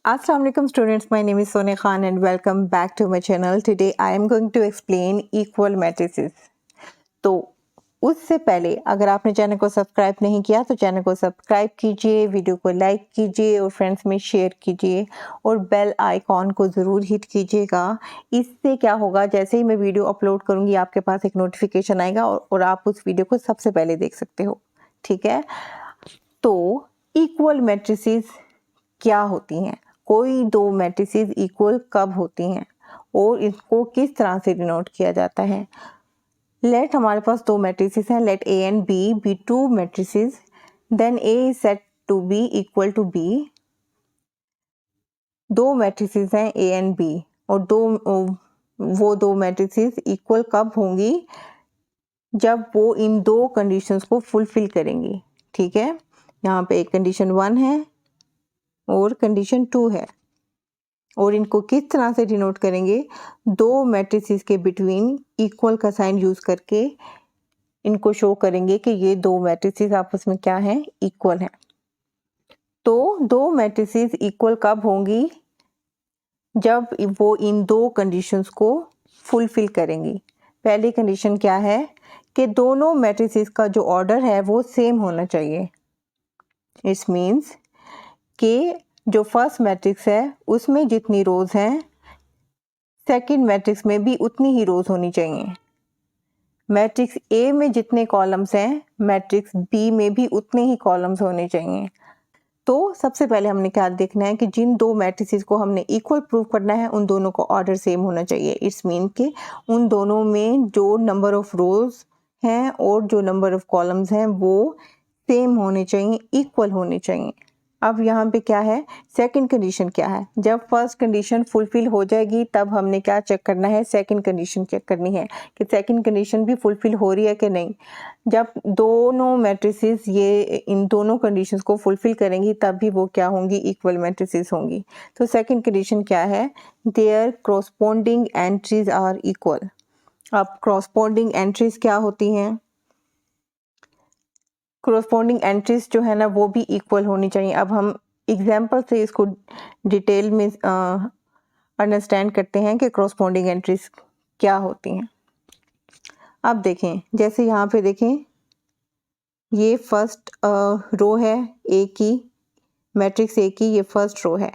Assalamu alaikum students, my name is Sonia Khan and welcome back to my channel. Today I am going to explain equal matrices. तो उससे पहले अगर आपने channel को subscribe नहीं किया तो चैनल को सब्सक्राइब कीजिए, वीडियो को लाइक कीजिए और फ्रेंड्स में शेयर कीजिए और बेल आइकॉन को ज़रूर हिट कीजिएगा। इससे क्या होगा, जैसे ही मैं वीडियो अपलोड करूँगी आपके पास एक नोटिफिकेशन आएगा और आप उस वीडियो को सबसे पहले देख सकते हो। ठीक है, तो इक्वल मैट्रिसेस क्या होती हैं, कोई दो मैट्रिसेस इक्वल कब होती हैं और इसको किस तरह से डिनोट किया जाता है। लेट हमारे पास दो मैट्रिसेस हैं, let A and B be two matrices, then A is said to be equal to B. दो मैट्रिसेस हैं ए एंड बी और वो दो मैट्रिसेस इक्वल कब होंगी, जब वो इन दो कंडीशंस को फुलफिल करेंगी। ठीक है, यहाँ पे एक कंडीशन 1 है और कंडीशन 2 है और इनको किस तरह से डिनोट करेंगे, दो मैट्रिसेस के बिटवीन इक्वल का साइन यूज करके इनको शो करेंगे कि ये दो मैट्रिसेस आपस में क्या हैं, इक्वल हैं। तो दो मैट्रिसेस इक्वल कब होंगी, जब वो इन दो कंडीशंस को फुलफिल करेंगी। पहली कंडीशन क्या है कि दोनों मैट्रिसेस का जो ऑर्डर है वो सेम होना चाहिए। इट्स मीन्स कि जो फर्स्ट मैट्रिक्स है उसमें जितनी रोज हैं सेकंड मैट्रिक्स में भी उतनी ही रोज होनी चाहिए। मैट्रिक्स ए में जितने कॉलम्स हैं मैट्रिक्स बी में भी उतने ही कॉलम्स होने चाहिए। तो सबसे पहले हमने क्या देखना है कि जिन दो मैट्रिसेस को हमने इक्वल प्रूव करना है उन दोनों को ऑर्डर सेम होना चाहिए। इट्स मीन कि उन दोनों में जो नंबर ऑफ रोज हैं और जो नंबर ऑफ कॉलम्स हैं वो सेम होने चाहिए, इक्वल होने चाहिए। अब यहाँ पे क्या है, सेकंड कंडीशन क्या है, जब फर्स्ट कंडीशन फुलफिल हो जाएगी तब हमने क्या चेक करना है, सेकंड कंडीशन चेक करनी है कि सेकंड कंडीशन भी फुलफिल हो रही है कि नहीं। जब दोनों मैट्रिसेस ये इन दोनों कंडीशंस को फुलफिल करेंगी तब भी वो क्या होंगी, इक्वल मैट्रिसेस होंगी। तो सेकंड कंडीशन क्या है, their corresponding entries are equal. अब क्रॉसपोंडिंग एंट्रीज क्या होती हैं, कोरस्पॉन्डिंग एंट्रीज जो है ना वो भी इक्वल होनी चाहिए। अब हम एग्जांपल से इसको डिटेल में अंडरस्टैंड करते हैं कि कोरस्पॉन्डिंग एंट्रीज क्या होती हैं। अब देखें, जैसे यहाँ पे देखें, ये फर्स्ट रो है ए की, मैट्रिक्स ए की ये फर्स्ट रो है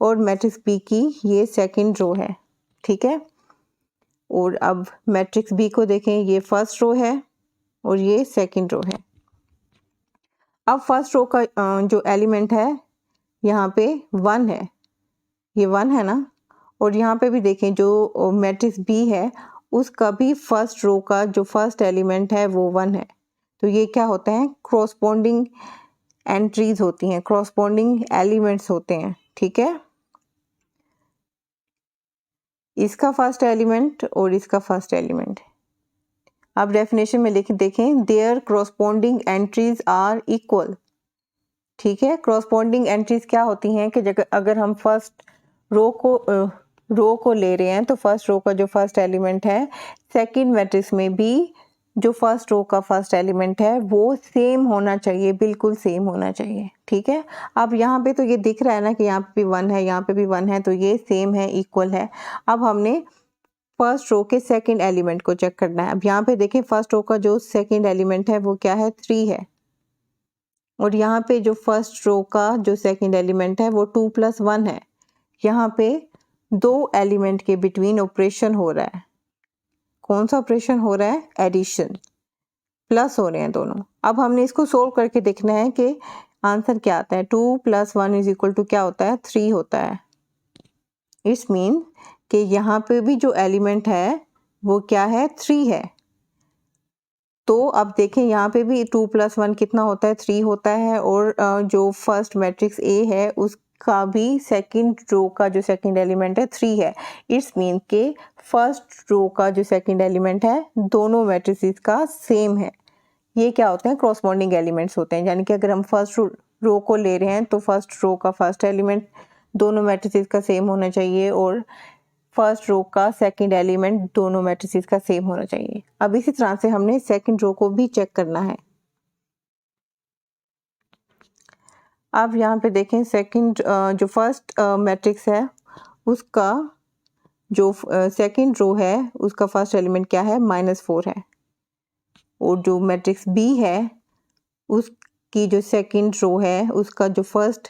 और मैट्रिक्स बी की ये सेकंड रो है। ठीक है, और अब मैट्रिक्स बी को देखें, ये फर्स्ट रो है और ये सेकंड रो है। अब फर्स्ट रो का जो एलिमेंट है यहाँ पे 1 है, ये 1 है ना, और यहाँ पे भी देखें जो मैट्रिक्स बी है उसका भी फर्स्ट रो का जो फर्स्ट एलिमेंट है वो 1 है। तो ये क्या होता है, क्रॉसपोंडिंग एंट्रीज होती हैं, क्रॉसपोंडिंग एलिमेंट्स होते हैं। ठीक है, इसका फर्स्ट एलिमेंट और इसका फर्स्ट एलिमेंट। अब डेफिनेशन में लिख देखें, their corresponding entries are equal. ठीक है, क्रॉसपोंडिंग एंट्रीज क्या होती हैं कि अगर हम फर्स्ट रो को ले रहे हैं तो फर्स्ट रो का जो फर्स्ट एलिमेंट है सेकंड मैट्रिक्स में भी जो फर्स्ट रो का फर्स्ट एलिमेंट है वो सेम होना चाहिए, बिल्कुल सेम होना चाहिए। ठीक है, अब यहाँ पे तो ये दिख रहा है ना कि यहाँ पे भी 1 है, यहाँ पे भी 1 है, तो ये सेम है, इक्वल है। अब हमने फर्स्ट रो के सेकंड एलिमेंट को चेक करना है। अब यहाँ पे देखें, फर्स्ट रो का जो सेकंड एलिमेंट है वो क्या है, 3 है, और यहाँ पे जो फर्स्ट रो का जो सेकंड एलिमेंट है वो 2 + 1 है। यहाँ पे दो एलिमेंट के बिटवीन ऑपरेशन हो रहा है। कौन सा ऑपरेशन हो रहा है, एडिशन, प्लस हो रहे हैं दोनों। अब हमने इसको सोल्व करके देखना है कि आंसर क्या आता है। 2 + 1 = क्या होता है, 3 होता है। इट्स मीन कि यहाँ पे भी जो एलिमेंट है वो क्या है, 3 है। तो अब देखें, यहाँ पे भी 2 + 1 कितना होता है, 3 होता है, और जो फर्स्ट मैट्रिक्स ए है उसका भी सेकंड रो का जो सेकंड एलिमेंट है 3 है। इट्स मीन के फर्स्ट रो का जो सेकंड एलिमेंट है दोनों मैट्रिसेस का सेम है। ये क्या होते हैं, क्रॉसपोंडिंग एलिमेंट्स होते हैं। यानी कि अगर हम फर्स्ट रो को ले रहे हैं तो फर्स्ट रो का फर्स्ट एलिमेंट दोनों मैट्रिसेस का सेम होना चाहिए और फर्स्ट रो का सेकंड एलिमेंट दोनों मैट्रिसेस का सेम होना चाहिए। अब इसी तरह से हमने सेकंड रो को भी चेक करना है। अब यहाँ पे देखें सेकंड जो फर्स्ट मैट्रिक्स है उसका जो सेकंड रो है उसका फर्स्ट एलिमेंट क्या है, -4 है। और जो मैट्रिक्स बी है उसकी जो सेकंड रो है उसका जो फर्स्ट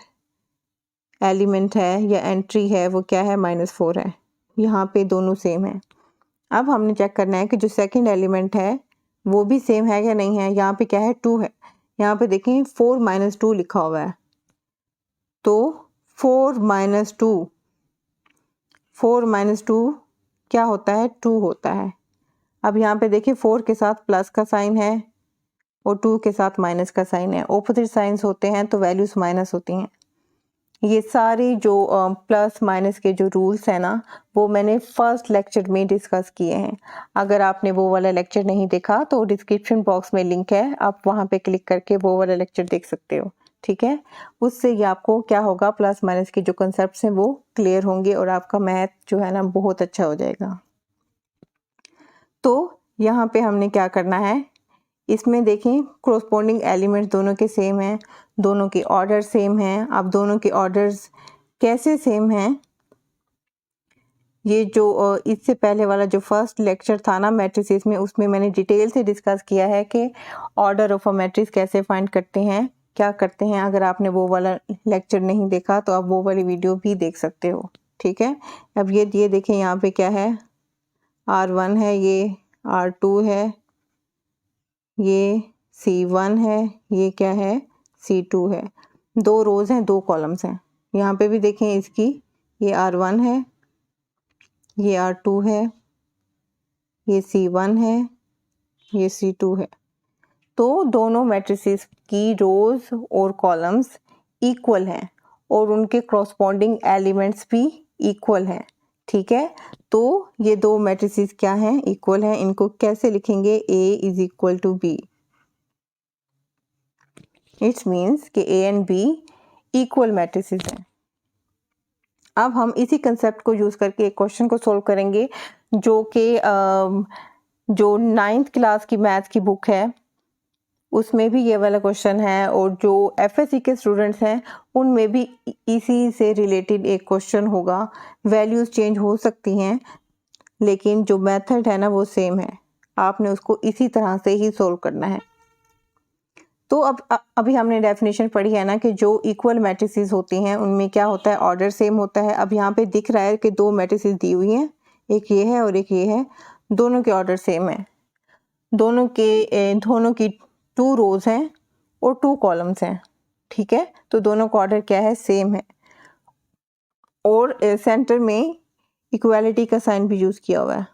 एलिमेंट है या एंट्री है वो क्या है, -4 है। यहाँ पे दोनों सेम है। अब हमने चेक करना है कि जो सेकंड एलिमेंट है वो भी सेम है या नहीं है। यहाँ पे क्या है, 2 है। यहाँ पे देखें 4 - 2 लिखा हुआ है, तो 4 - 2 क्या होता है, 2 होता है। अब यहाँ पे देखिए 4 के साथ प्लस का साइन है और 2 के साथ माइनस का साइन है। ऑपोजिट साइंस होते हैं तो वैल्यूज माइनस होती हैं। ये सारी जो प्लस माइनस के जो रूल्स हैं ना वो मैंने फर्स्ट लेक्चर में डिस्कस किए हैं। अगर आपने वो वाला लेक्चर नहीं देखा तो डिस्क्रिप्शन बॉक्स में लिंक है, आप वहाँ पे क्लिक करके वो वाला लेक्चर देख सकते हो, ठीक है। उससे ये आपको क्या होगा, प्लस माइनस के जो कंसेप्ट हैं वो क्लियर होंगे और आपका मैथ जो है ना बहुत अच्छा हो जाएगा। तो यहाँ पे हमने क्या करना है, इसमें देखें कोरस्पॉन्डिंग एलिमेंट दोनों के सेम हैं, दोनों के ऑर्डर सेम हैं। अब दोनों के ऑर्डर्स कैसे सेम हैं, ये जो इससे पहले वाला जो फर्स्ट लेक्चर था ना मैट्रिसेस में, उसमें मैंने डिटेल से डिस्कस किया है कि ऑर्डर ऑफ अ मैट्रिक्स कैसे फाइंड करते हैं, क्या करते हैं। अगर आपने वो वाला लेक्चर नहीं देखा तो आप वो वाली वीडियो भी देख सकते हो, ठीक है। अब ये देखें यहाँ पे क्या है, R1 है, ये R2 है, ये C1 है, ये क्या है, C2 है। 2 रोज हैं, 2 कॉलम्स हैं। यहाँ पे भी देखें इसकी, ये R1 है, ये R2 है, ये C1 है, ये C2 है। तो दोनों मैट्रिसेस की रोज और कॉलम्स इक्वल हैं और उनके क्रॉसपॉन्डिंग एलिमेंट्स भी इक्वल हैं, ठीक है। तो ये दो मैट्रिसेस क्या हैं, इक्वल हैं। इनको कैसे लिखेंगे, A = B। इट्स मीन्स कि A and B equal matrices हैं। अब हम इसी कंसेप्ट को यूज़ करके एक क्वेश्चन को सॉल्व करेंगे जो कि जो 9th क्लास की मैथ की बुक है उसमें भी ये वाला क्वेश्चन है, और जो FSC के स्टूडेंट्स हैं उनमें भी इसी से रिलेटेड एक क्वेश्चन होगा। वैल्यूज़ चेंज हो सकती हैं लेकिन जो मेथड है ना वो सेम है, आपने उसको इसी तरह से ही सॉल्व करना है। तो अब अभी हमने डेफिनेशन पढ़ी है ना कि जो इक्वल मैट्रिसेस होती हैं उनमें क्या होता है, ऑर्डर सेम होता है। अब यहाँ पे दिख रहा है कि 2 मैट्रिसेस दी हुई हैं, एक ये है और एक ये है, दोनों के ऑर्डर सेम है। दोनों की 2 रोज हैं और 2 कॉलम्स हैं, ठीक है। तो दोनों का ऑर्डर क्या है, सेम है। और सेंटर में इक्वालिटी का साइन भी यूज़ किया हुआ है।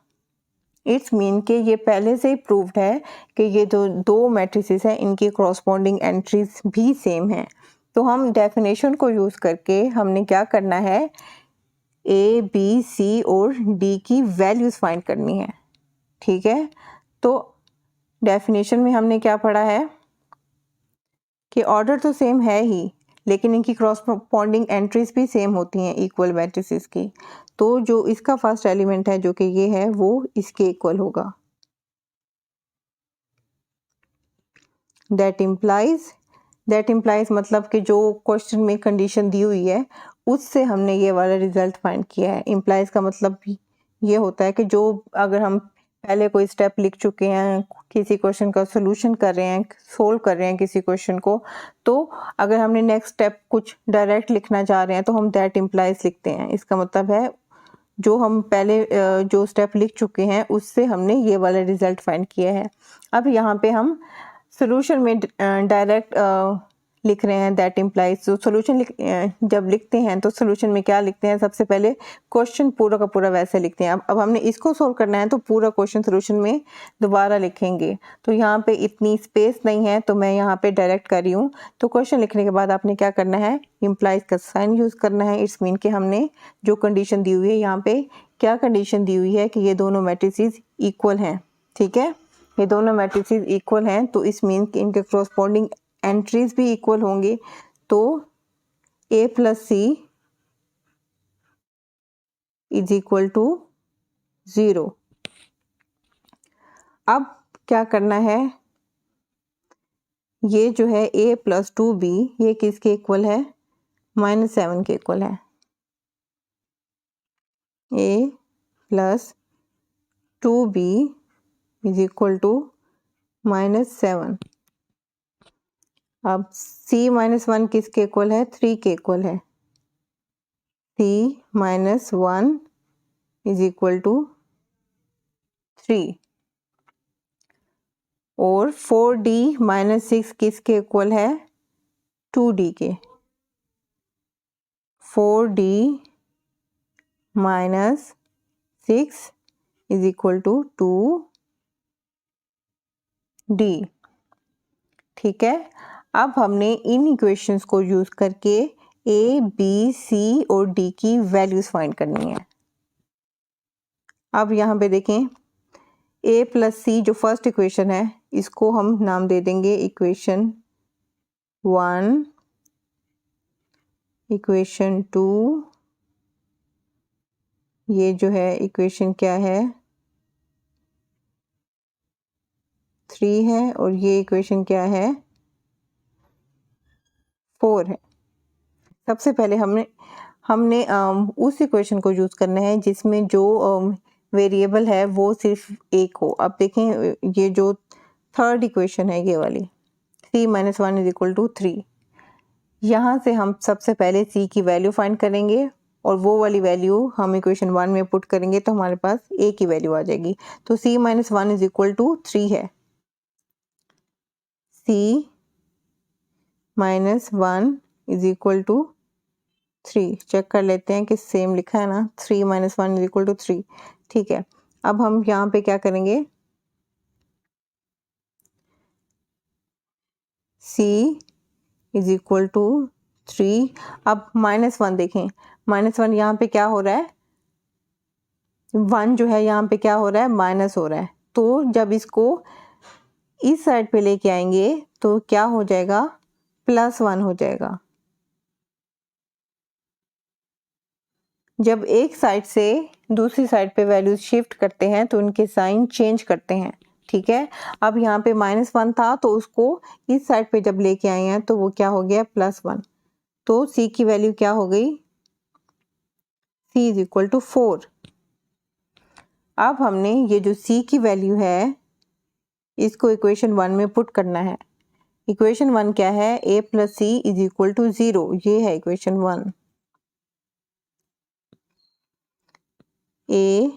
इट्स मीन कि ये पहले से ही प्रूव्ड है कि ये जो 2 मैट्रिसेस हैं इनकी क्रॉसपॉन्डिंग एंट्रीज भी सेम हैं। तो हम डेफिनेशन को यूज़ करके हमने क्या करना है, A, B, C और D की वैल्यूज़ फाइंड करनी है, ठीक है। तो डेफिनेशन में हमने क्या पढ़ा है कि ऑर्डर तो सेम है ही लेकिन इनकी क्रॉसपॉन्डिंग एंट्रीज भी सेम होती हैं इक्वल मैट्रिसेस की। तो जो इसका फर्स्ट एलिमेंट है जो कि ये है वो इसके इक्वल होगा। दैट इम्प्लाइज मतलब कि जो क्वेश्चन में कंडीशन दी हुई है उससे हमने ये वाला रिजल्ट फाइंड किया है। इम्प्लाइज का मतलब ये होता है कि जो अगर हम पहले कोई स्टेप लिख चुके हैं, किसी क्वेश्चन का सोल्यूशन कर रहे हैं, सोल्व कर रहे हैं किसी क्वेश्चन को, तो अगर हमने नेक्स्ट स्टेप कुछ डायरेक्ट लिखना चाह रहे हैं तो हम दैट इम्प्लाइज लिखते हैं। इसका मतलब है जो हम पहले जो स्टेप लिख चुके हैं उससे हमने ये वाला रिजल्ट फाइंड किया है। अब यहाँ पे हम सोल्यूशन में डायरेक्ट लिख रहे हैं दैट इम्प्लाइज। तो सोल्यूशन जब लिखते हैं तो सोल्यूशन में क्या लिखते हैं, सबसे पहले क्वेश्चन पूरा का पूरा वैसे लिखते हैं। अब हमने इसको सोल्व करना है तो पूरा क्वेश्चन सोल्यूशन में दोबारा लिखेंगे। तो यहाँ पे इतनी स्पेस नहीं है तो मैं यहाँ पे डायरेक्ट कर रही हूँ। तो क्वेश्चन लिखने के बाद आपने क्या करना है, इम्प्लाइज का साइन यूज़ करना है। इट्स मीन कि हमने जो कंडीशन दी हुई है, यहाँ पे क्या कंडीशन दी हुई है कि ये दोनों मैट्रिसेस इक्वल हैं, ठीक है। ये दोनों मैट्रिसेस इक्वल हैं तो इस मीन कि इनके क्रॉसपॉन्डिंग एंट्रीज भी इक्वल होंगे। तो A + C = 0। अब क्या करना है, ये जो है a प्लस 2b ये किसके इक्वल है, -7 के इक्वल है। a plus 2b is equal to -7। अब c माइनस 1 किसके इक्वल है, 3 के इक्वल है। c minus 1 is equal to 3 और 4d माइनस 6 किसके इक्वल है, 2d के। 4d minus 6 is equal to 2d। ठीक है, अब हमने इन इक्वेशंस को यूज करके a, b, c और d की वैल्यूज फाइंड करनी है। अब यहाँ पे देखें a प्लस c जो फर्स्ट इक्वेशन है इसको हम नाम दे देंगे इक्वेशन 1, इक्वेशन 2, ये जो है इक्वेशन क्या है 3 है और ये इक्वेशन क्या है 4 है। सबसे पहले हमने उस इक्वेशन को यूज करना है जिसमें जो वेरिएबल है वो सिर्फ एक हो। अब देखें ये जो थर्ड इक्वेशन है ये वाली c minus 1 is equal to 3, यहाँ से हम सबसे पहले c की वैल्यू फाइंड करेंगे और वो वाली वैल्यू हम इक्वेशन 1 में पुट करेंगे तो हमारे पास a की वैल्यू आ जाएगी। तो c minus 1 is equal to 3 है। c minus 1 is equal to 3, check कर लेते हैं कि सेम लिखा है ना, 3 माइनस 1 इज इक्वल टू 3। ठीक है, अब हम यहाँ पे क्या करेंगे, c इज इक्वल टू 3। अब -1 देखें, -1 यहाँ पे क्या हो रहा है, 1 जो है यहाँ पे क्या हो रहा है, माइनस हो रहा है। तो जब इसको इस साइड पे लेके आएंगे तो क्या हो जाएगा, +1 हो जाएगा। जब एक साइड से दूसरी साइड पे वैल्यूज शिफ्ट करते हैं तो उनके साइन चेंज करते हैं। ठीक है, अब यहाँ पे -1 था तो उसको इस साइड पे जब लेके आए हैं तो वो क्या हो गया, +1। तो c की वैल्यू क्या हो गई, c इज इक्वल टू 4। अब हमने ये जो c की वैल्यू है इसको इक्वेशन 1 में पुट करना है। इक्वेशन 1 क्या है, a plus C is equal to 0, ये है equation 1। a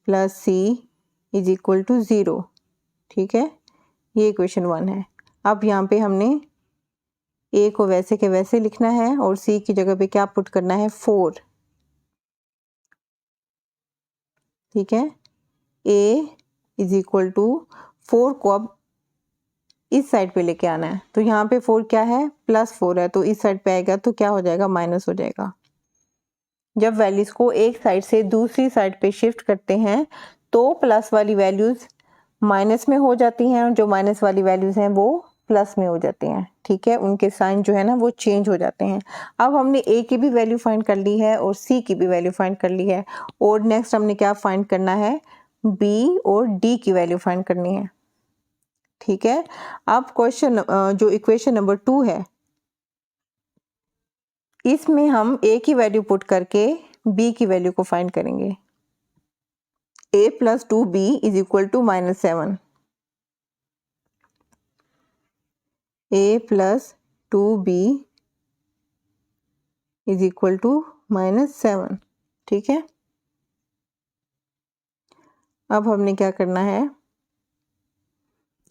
plus C is equal to 0, ठीक है, ये इक्वेशन 1 है। अब यहाँ पे हमने a को वैसे के वैसे लिखना है और c की जगह पे क्या पुट करना है, 4। ठीक है, a इज इक्वल टू 4 को अब इस साइड पे लेके आना है। तो यहाँ पे 4 क्या है, +4 है, तो इस साइड पे आएगा तो क्या हो जाएगा, माइनस हो जाएगा। जब वैल्यूज को एक साइड से दूसरी साइड पे शिफ्ट करते हैं तो प्लस वाली वैल्यूज माइनस में हो जाती हैं और जो माइनस वाली वैल्यूज हैं वो प्लस में हो जाती हैं। ठीक है, उनके साइन जो है ना वो चेंज हो जाते हैं। अब हमने a की भी वैल्यू फाइंड कर ली है और c की भी वैल्यू फाइंड कर ली है और नेक्स्ट हमने क्या फाइंड करना है, b और d की वैल्यू फाइंड करनी है। ठीक है, अब क्वेश्चन जो इक्वेशन नंबर 2 है इसमें हम a की वैल्यू पुट करके b की वैल्यू को फाइंड करेंगे। a plus 2b is equal to -7। a plus 2b is equal to -7। ठीक है, अब हमने क्या करना है,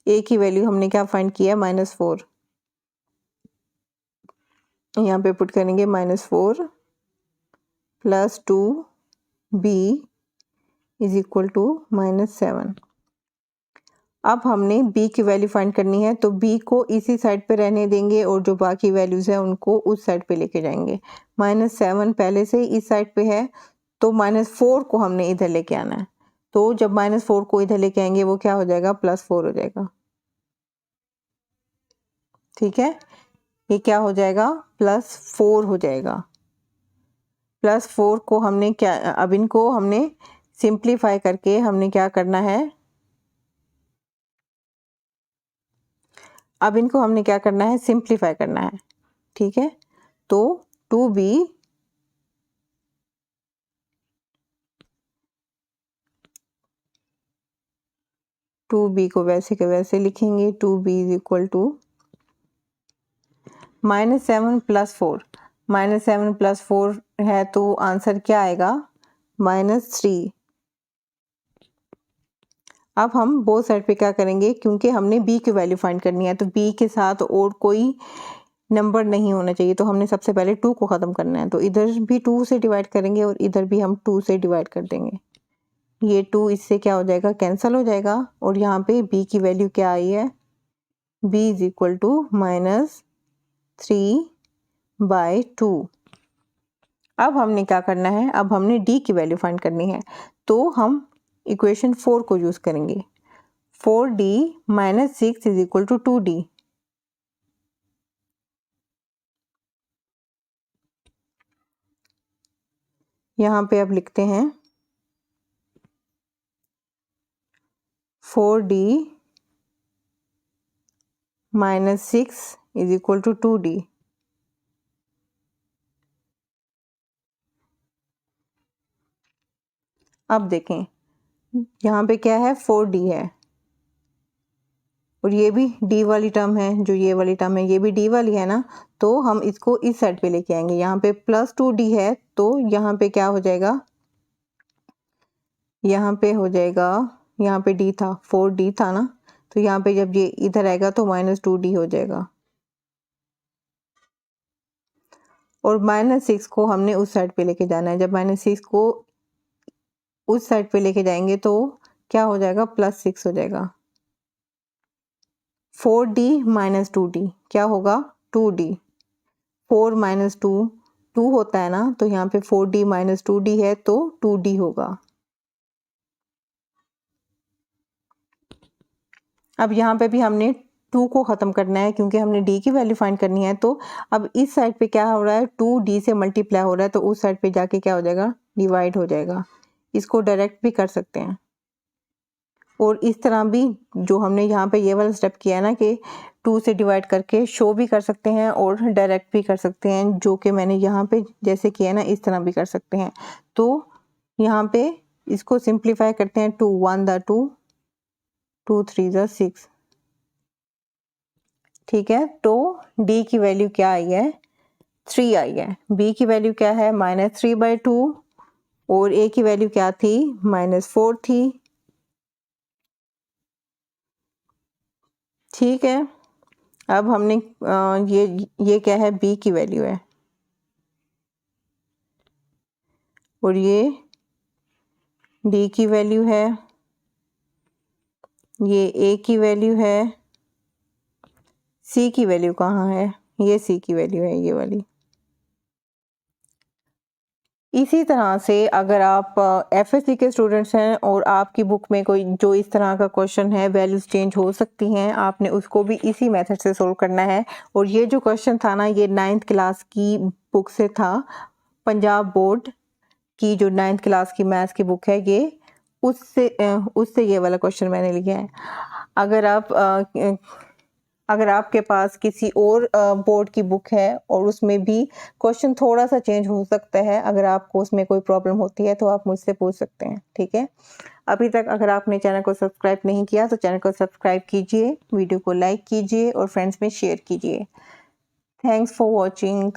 a की वैल्यू हमने क्या फाइंड किया है, -4। यहाँ पे पुट करेंगे -4 plus 2b is equal to -7। अब हमने b की वैल्यू फाइंड करनी है तो b को इसी साइड पे रहने देंगे और जो बाकी वैल्यूज है उनको उस साइड पे लेके जाएंगे। -7 पहले से इस साइड पे है तो -4 को हमने इधर लेके आना है। तो जब -4 को इधर लेके आएंगे वो क्या हो जाएगा, +4 हो जाएगा। ठीक है, ये क्या हो जाएगा, +4 हो जाएगा। +4 को हमने क्या, अब इनको हमने सिंप्लीफाई करके हमने क्या करना है, अब इनको हमने क्या करना है, सिंप्लीफाई करना है, ठीक है। तो 2b को वैसे के वैसे लिखेंगे, 2b इज इक्वल टू -7 + 4, -7 + 4 है तो आंसर क्या आएगा, -3। अब हम बोथ साइड पे क्या करेंगे, क्योंकि हमने b की वैल्यू फाइंड करनी है तो b के साथ और कोई नंबर नहीं होना चाहिए, तो हमने सबसे पहले 2 को ख़त्म करना है, तो इधर भी 2 से डिवाइड करेंगे और इधर भी हम 2 से डिवाइड कर देंगे। ये 2 इससे क्या हो जाएगा, कैंसिल हो जाएगा। और यहाँ पे b की वैल्यू क्या आई है, b इज इक्वल टू -3/2। अब हमने क्या करना है, अब हमने d की वैल्यू फाइंड करनी है, तो हम इक्वेशन 4 को यूज़ करेंगे। 4d - 6 is equal to 2d। यहाँ पे अब लिखते हैं 4d - 6 is equal to 2d। अब देखें यहाँ पे क्या है, 4d है और ये भी d वाली टर्म है, जो ये वाली टर्म है ये भी d वाली है ना, तो हम इसको इस साइड पे लेके आएंगे। यहाँ पे +2d है तो यहाँ पे क्या हो जाएगा, यहाँ पे हो जाएगा, यहाँ पे d था, 4d था ना, तो यहाँ पे जब ये इधर आएगा तो -2d हो जाएगा। और -6 को हमने उस साइड पे लेके जाना है, जब -6 को उस साइड पे लेके जाएंगे तो क्या हो जाएगा, +6 हो जाएगा। 4d - 2d क्या होगा, 2d। 4 - 2 2 होता है ना, तो यहाँ पे 4d - 2d है तो 2d होगा। अब यहाँ पे भी हमने 2 को ख़त्म करना है क्योंकि हमने d की वैल्यू फाइंड करनी है, तो अब इस साइड पे क्या हो रहा है, 2d से मल्टीप्लाई हो रहा है तो उस साइड पे जाके क्या हो जाएगा, डिवाइड हो जाएगा। इसको डायरेक्ट भी कर सकते हैं और इस तरह भी जो हमने यहाँ पे ये वाला स्टेप किया है ना कि 2 से डिवाइड करके शो भी कर सकते हैं और डायरेक्ट भी कर सकते हैं, जो कि मैंने यहाँ पे जैसे किया है ना, इस तरह भी कर सकते हैं। तो यहाँ पे इसको सिंप्लीफाई करते हैं, 2 1 दा 2, 2 3 दा 6, ठीक है। तो d की वैल्यू क्या आई है, 3 आई है। b की वैल्यू क्या है, -3/2 और a की वैल्यू क्या थी, -4 थी, ठीक है। अब हमने ये क्या है, b की वैल्यू है और ये d की वैल्यू है, ये a की वैल्यू है, c की वैल्यू कहाँ है, ये c की वैल्यू है, ये वाली। इसी तरह से अगर आप FSC के स्टूडेंट्स हैं और आपकी बुक में कोई जो इस तरह का क्वेश्चन है, वैल्यूज चेंज हो सकती हैं, आपने उसको भी इसी मेथड से सोल्व करना है। और ये जो क्वेश्चन था ना, ये 9th क्लास की बुक से था, पंजाब बोर्ड की जो 9th क्लास की मैथ्स की बुक है, ये उससे ये वाला क्वेश्चन मैंने लिया है। अगर आपके पास किसी और बोर्ड की बुक है और उसमें भी क्वेश्चन थोड़ा सा चेंज हो सकता है, अगर आपको उसमें कोई प्रॉब्लम होती है तो आप मुझसे पूछ सकते हैं, ठीक है। अभी तक अगर आपने चैनल को सब्सक्राइब नहीं किया तो चैनल को सब्सक्राइब कीजिए, वीडियो को लाइक कीजिए और फ्रेंड्स में शेयर कीजिए। Thanks for watching.